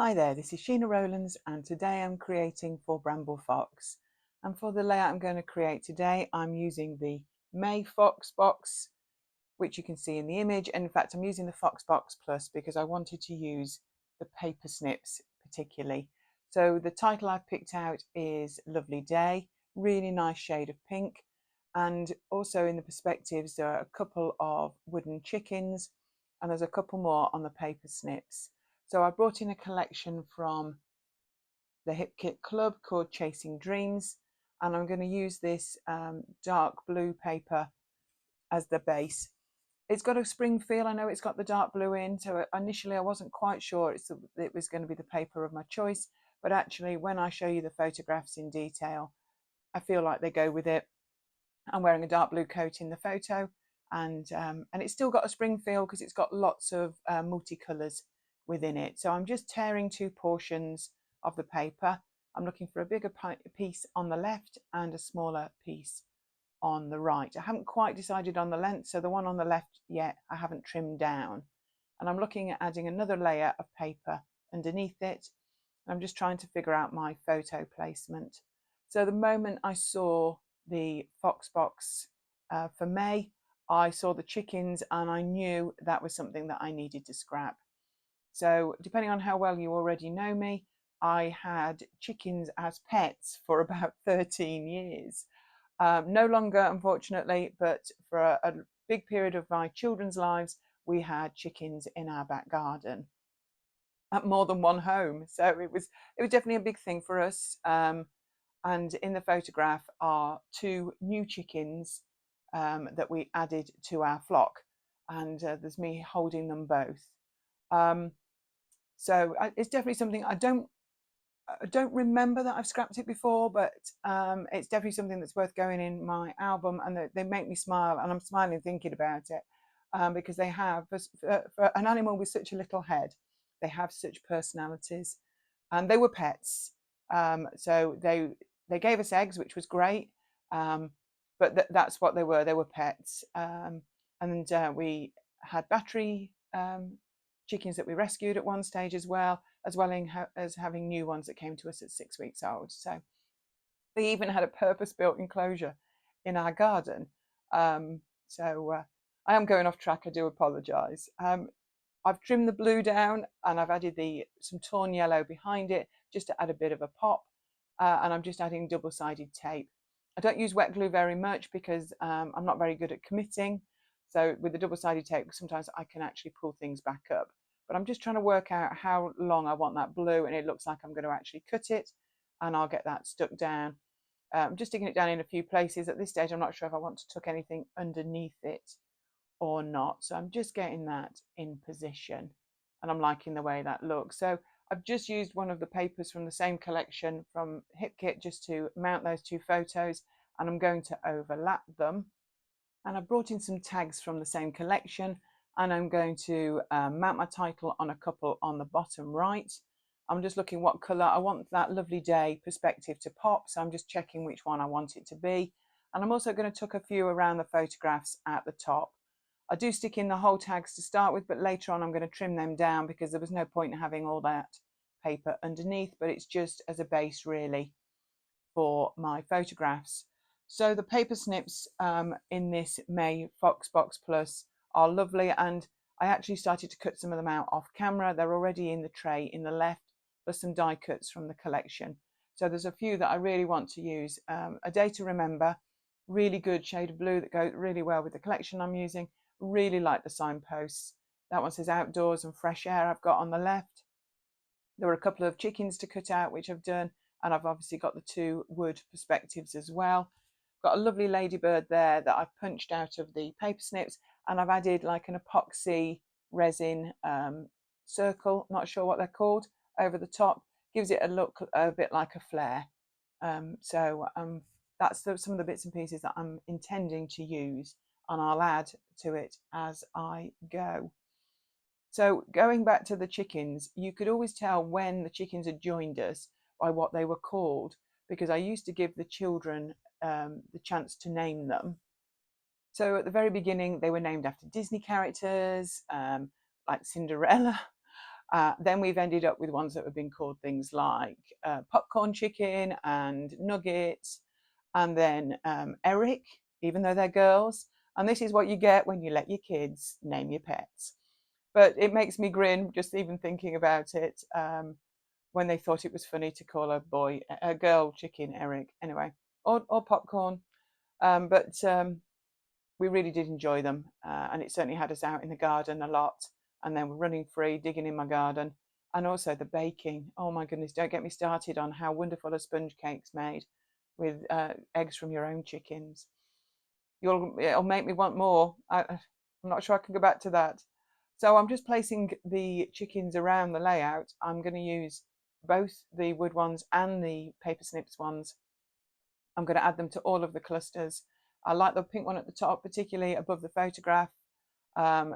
Hi there, this is Sheena Rowlands and today I'm creating for Bramble Fox. And for the layout I'm going to create today, I'm using the May Fox box, which you can see in the image. And in fact, I'm using the Fox Box Plus because I wanted to use the paper snips particularly. So the title I've picked out is Lovely Day, really nice shade of pink. And also in the perspectives, there are a couple of wooden chickens and there's a couple more on the paper snips. So I brought in a collection from the Hip Kit Club called Chasing Dreams, and I'm going to use this dark blue paper as the base. It's got a spring feel. I know it's got the dark blue in, so initially I wasn't quite sure it was going to be the paper of my choice, but actually when I show you the photographs in detail, I feel like they go with it. I'm wearing a dark blue coat in the photo, and it's still got a spring feel because it's got lots of multicolours within it. So I'm just tearing two portions of the paper. I'm looking for a bigger piece on the left and a smaller piece on the right. I haven't quite decided on the length, so the one on the left yet I haven't trimmed down. And I'm looking at adding another layer of paper underneath it. I'm just trying to figure out my photo placement. So the moment I saw the Fox box for May, I saw the chickens and I knew that was something that I needed to scrap. So depending on how well you already know me, I had chickens as pets for about 13 years. No longer, unfortunately, but for a big period of my children's lives, we had chickens in our back garden at more than one home. So it was definitely a big thing for us. And in the photograph are two new chickens that we added to our flock, and there's me holding them both. So it's definitely something I don't remember that I've scrapped it before, but it's definitely something that's worth going in my album, and they make me smile, and I'm smiling thinking about it because they have, for an animal with such a little head, they have such personalities, and they were pets. So they gave us eggs, which was great, but that's what they were. They were pets, and we had battery chickens that we rescued at one stage as well as having new ones that came to us at 6 weeks old. So they even had a purpose-built enclosure in our garden. So I am going off track. I do apologise. I've trimmed the blue down and I've added some torn yellow behind it just to add a bit of a pop. And I'm just adding double-sided tape. I don't use wet glue very much because I'm not very good at committing. So with the double-sided tape, sometimes I can actually pull things back up. But I'm just trying to work out how long I want that blue, and it looks like I'm going to actually cut it, and I'll get that stuck down. I'm just sticking it down in a few places. At this stage, I'm not sure if I want to tuck anything underneath it or not. So I'm just getting that in position, and I'm liking the way that looks. So I've just used one of the papers from the same collection from Hip Kit just to mount those two photos, and I'm going to overlap them. And I brought in some tags from the same collection, and I'm going to mount my title on a couple on the bottom right. I'm just looking what colour I want that lovely day perspective to pop, so I'm just checking which one I want it to be. And I'm also going to tuck a few around the photographs at the top. I do stick in the whole tags to start with, but later on I'm going to trim them down because there was no point in having all that paper underneath, but it's just as a base really for my photographs. So the paper snips in this May Fox Box Plus are lovely, and I actually started to cut some of them out off camera. They're already in the tray in the left, plus some die cuts from the collection. So there's a few that I really want to use. A Day to Remember, really good shade of blue that goes really well with the collection I'm using. Really like the signposts. That one says outdoors and fresh air I've got on the left. There were a couple of chickens to cut out, which I've done, and I've obviously got the two wood perspectives as well. Got a lovely ladybird there that I've punched out of the paper snips, and I've added like an epoxy resin circle, not sure what they're called, over the top. Gives it a look a bit like a flare. That's some of the bits and pieces that I'm intending to use, and I'll add to it as I go. So going back to the chickens, you could always tell when the chickens had joined us by what they were called, because I used to give the children the chance to name them. So at the very beginning, they were named after Disney characters, like Cinderella. Then we've ended up with ones that have been called things like popcorn chicken and nuggets, and then Eric, even though they're girls. And this is what you get when you let your kids name your pets. But it makes me grin just even thinking about it, when they thought it was funny to call a girl chicken Eric. Anyway, or popcorn. But we really did enjoy them, and it certainly had us out in the garden a lot, and then we're running free, digging in my garden, and also the baking. Oh my goodness, don't get me started on how wonderful a sponge cake's made with eggs from your own chickens. It'll make me want more. I'm not sure I can go back to that. So I'm just placing the chickens around the layout. I'm going to use both the wood ones and the paper snips ones. I'm going to add them to all of the clusters. I like the pink one at the top, particularly above the photograph,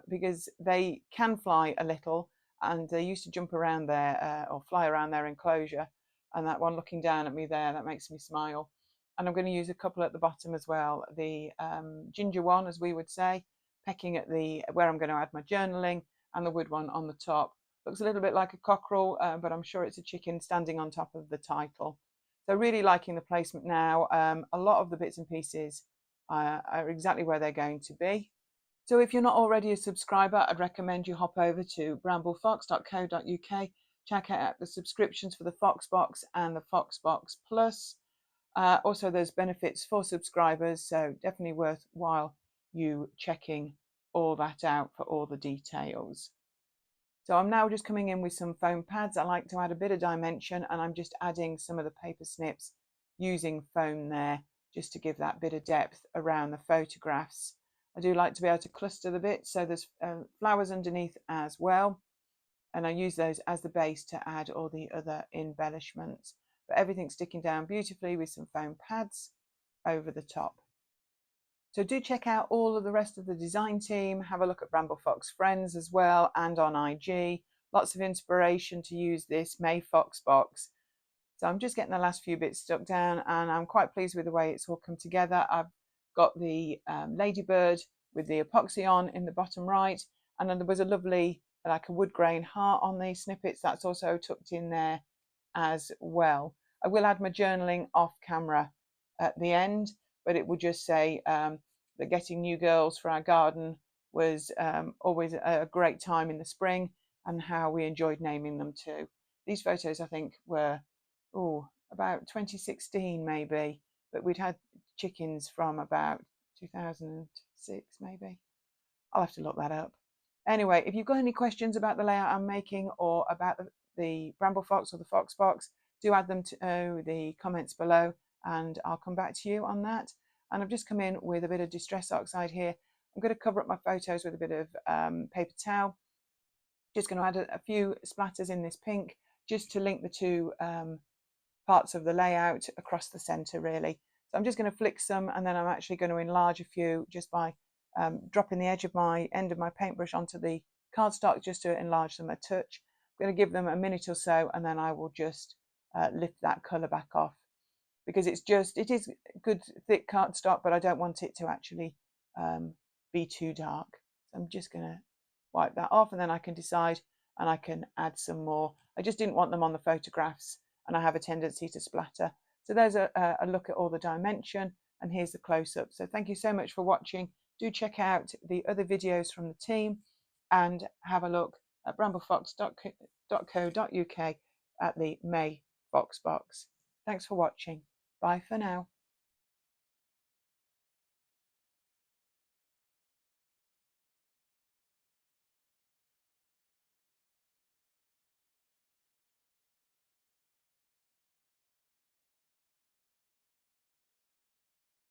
because they can fly a little, and they used to jump around there or fly around their enclosure. And that one looking down at me there, that makes me smile. And I'm going to use a couple at the bottom as well. The ginger one, as we would say, pecking at where I'm going to add my journaling, and the wood one on the top. Looks a little bit like a cockerel, but I'm sure it's a chicken standing on top of the title. So really liking the placement now. A lot of the bits and pieces are exactly where they're going to be. So if you're not already a subscriber, I'd recommend you hop over to bramble.fox.co.uk. Check out the subscriptions for the Foxbox and the Foxbox Plus. Also, there's benefits for subscribers, so definitely worthwhile you checking all that out for all the details. So I'm now just coming in with some foam pads. I like to add a bit of dimension, and I'm just adding some of the paper snips using foam there, just to give that bit of depth around the photographs. I do like to be able to cluster the bits, so there's flowers underneath as well, and I use those as the base to add all the other embellishments. But everything's sticking down beautifully with some foam pads over the top. So do check out all of the rest of the design team. Have a look at Bramble Fox Friends as well, and on IG. Lots of inspiration to use this May Fox box. So I'm just getting the last few bits stuck down, and I'm quite pleased with the way it's all come together. I've got the ladybird with the epoxy on in the bottom right, and then there was a lovely, like a wood grain heart on the snippets. That's also tucked in there as well. I will add my journaling off camera at the end, but it will just say that getting new girls for our garden was always a great time in the spring, and how we enjoyed naming them too. These photos, I think, were about 2016 maybe, but we'd had chickens from about 2006 maybe. I'll have to look that up. Anyway, if you've got any questions about the layout I'm making, or about the Bramble Fox or the Fox Box, do add them to the comments below, and I'll come back to you on that. And I've just come in with a bit of Distress Oxide here. I'm going to cover up my photos with a bit of paper towel. Just going to add a few splatters in this pink, just to link the two parts of the layout across the center really. So I'm just going to flick some, and then I'm actually going to enlarge a few just by dropping the end of my paintbrush onto the cardstock, just to enlarge them a touch. I'm going to give them a minute or so, and then I will just lift that color back off, because it is good thick cardstock, but I don't want it to actually be too dark. So I'm just going to wipe that off, and then I can decide, and I can add some more. I just didn't want them on the photographs, and I have a tendency to splatter. So there's a look at all the dimension, and here's the close-up. So thank you so much for watching. Do check out the other videos from the team, and have a look at bramble.fox.co.uk at the May Fox box. Thanks for watching. Bye for now.